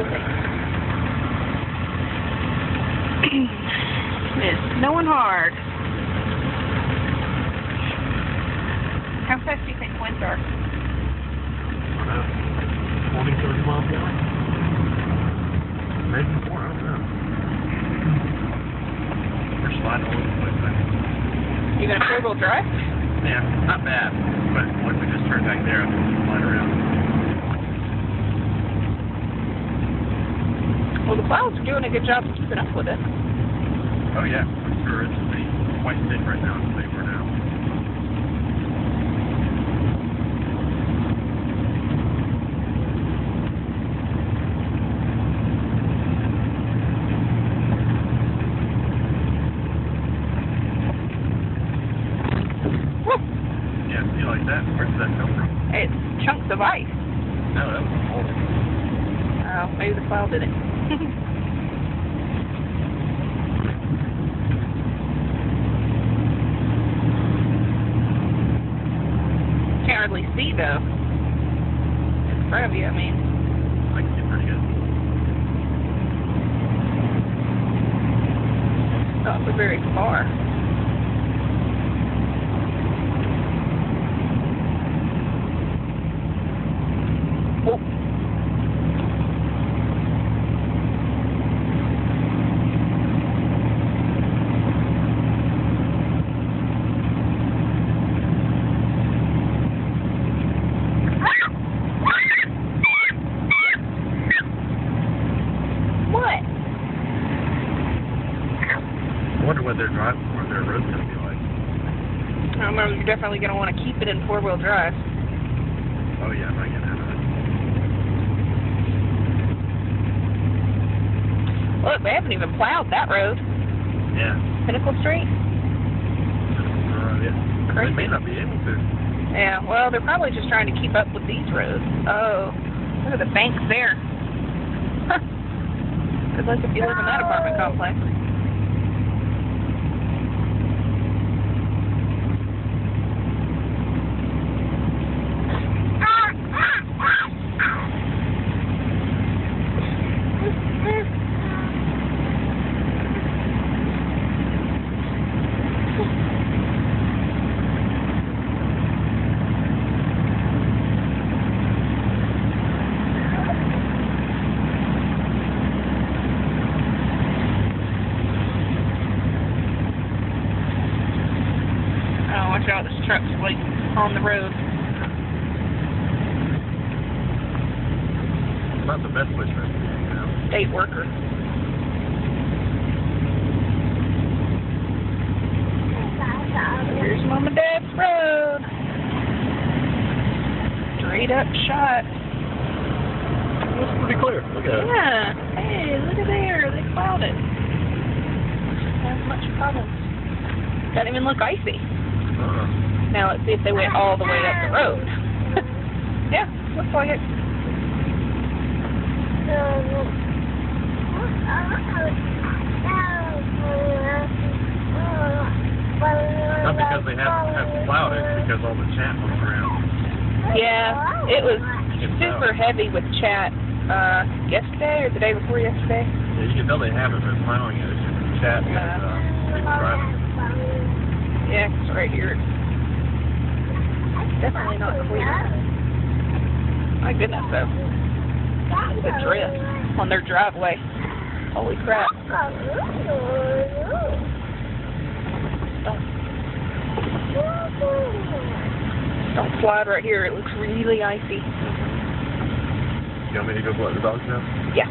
Absolutely. It's snowing hard. How fast do you think winds are? 20, 30 miles an hour? Maybe more, I don't know. We're sliding all over the place, I think. You gonna four-wheel drive? Yeah, not bad. But once we just turn back there, I think we'll slide around. Well, the clouds are doing a good job of keeping up with it. Oh yeah, I'm sure it's quite thick right now, as they were now. Yeah, you like that? Where did that come from? It's chunks of ice. No, that was a hole. Oh, maybe the cloud did it. Can't hardly see though. In front of you, I mean. I can see pretty good. Not so very far. Oh. What? I wonder what their road's going to be like. I don't know, you're definitely going to want to keep it in four-wheel drive. Oh yeah, I'm not getting out of it. Look, they haven't even plowed that road. Yeah. Pinnacle Street? Yeah. Crazy. They may not be able to. Yeah, well, they're probably just trying to keep up with these roads. Oh, look at the banks there. Good luck if you live in that apartment complex. Oh, watch out, this truck's like on the road. Not the best place for it to be, you know. State worker. Here's Mom and Dad's road. Straight up shot. It's pretty clear. Look at it. Yeah. Hey, look at there. They plowed it. Don't have much problem. Doesn't even look icy. Now let's see if they went all the way up the road. Yeah, looks like it. Not because they have plowed it, because all the chat was around. Yeah, it was super heavy with chat yesterday or the day before yesterday. Yeah, you can tell they haven't been plowing it. It's just chat and people driving. Yeah, it's right here. It's definitely not clear. My goodness, though. The drift on their driveway. Holy crap. Don't slide right here. It looks really icy. You want me to go let the dogs know? Yeah.